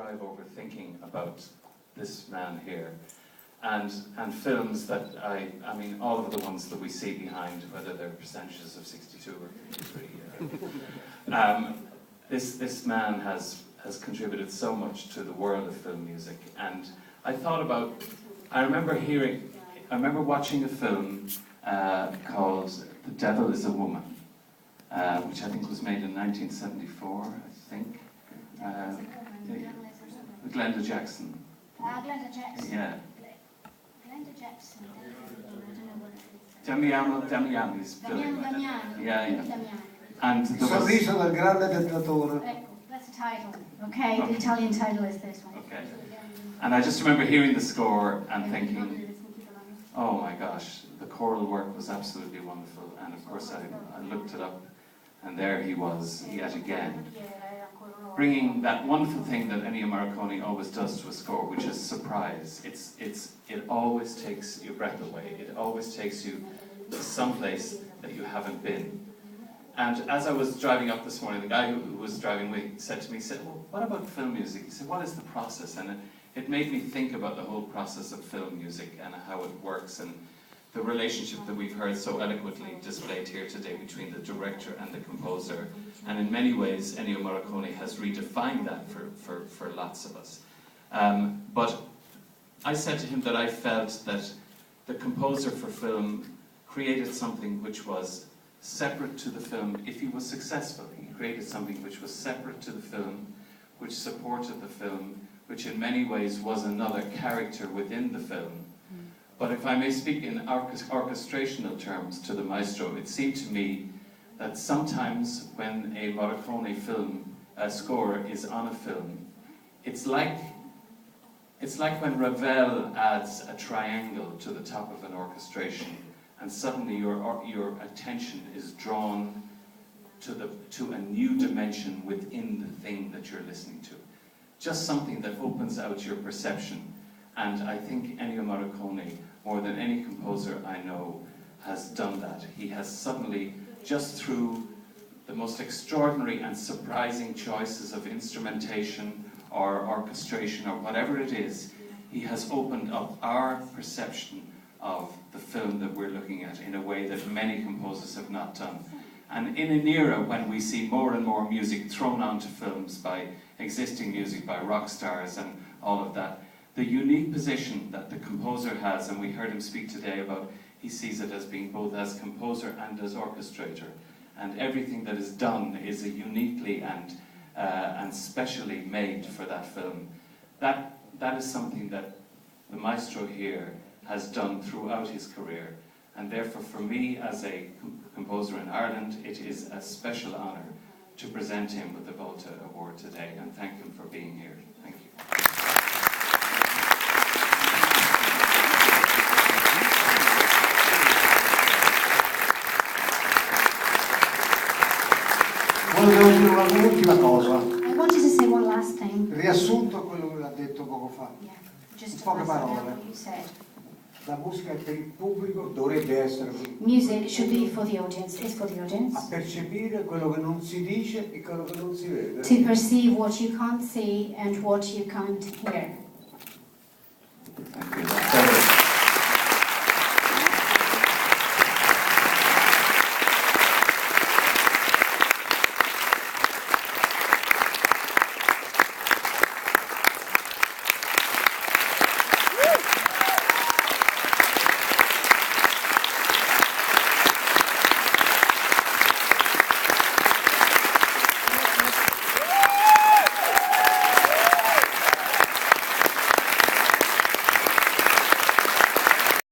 drive over thinking about this man here, and films that I mean, all of the ones that we see behind, whether they're percentages of 62 or 53. This man has contributed so much to the world of film music, and I thought about. I remember watching a film called "The Devil Is a Woman," which I think was made in 1974. I think. Glenda Jackson. Glenda Jackson. Yeah. Glenda Jackson. Damiani's film. Yeah. And there was... Sorriso del grande tentatore. That's the title. Okay, the Italian title is this one. Okay. And I just remember hearing the score and thinking, oh my gosh, the choral work was absolutely wonderful. And of course I looked it up, and there he was yet again, bringing that wonderful thing that Ennio Morricone always does to a score, which is surprise. It always takes your breath away. It always takes you to some place that you haven't been. And as I was driving up this morning, the guy who was driving with me said to me, well, what about film music? He said, what is the process? And it made me think about the whole process of film music and how it works, and the relationship that we've heard so eloquently displayed here today between the director and the composer. And in many ways, Ennio Morricone has redefined that for lots of us. But I said to him that I felt that the composer for film created something which was separate to the film. If he was successful, he created something which was separate to the film, which supported the film, which in many ways was another character within the film. But if I may speak in orchestrational terms to the maestro, it seemed to me that sometimes when a Morricone film score is on a film, it's like when Ravel adds a triangle to the top of an orchestration, and suddenly your attention is drawn to a new dimension within the thing that you're listening to. Just something that opens out your perception. And I think Ennio Morricone, more than any composer I know, has done that. He has suddenly, just through the most extraordinary and surprising choices of instrumentation or orchestration or whatever it is, he has opened up our perception of the film that we're looking at in a way that many composers have not done. And in an era when we see more and more music thrown onto films by existing music, by rock stars and all of that, the unique position that the composer has, and we heard him speak today about, he sees it as being both as composer and as orchestrator. And everything that is done is uniquely and specially made for that film. That is something that the maestro here has done throughout his career. And therefore, for me, as a composer in Ireland, it is a special honour to present him with the Volta Award today, and thank him for being here. Thank you. Volevo dire un'ultima cosa. I wanted to say one last thing. Riassunto quello che ha detto poco fa. Yeah, just In to poche pass on parole. what you said. La musica è per il pubblico, dovrebbe essere così. Music should be for the audience, is for the audience. A percepire quello che non si dice e quello che non si vede. To perceive what you can't see and what you can't hear. Thank you.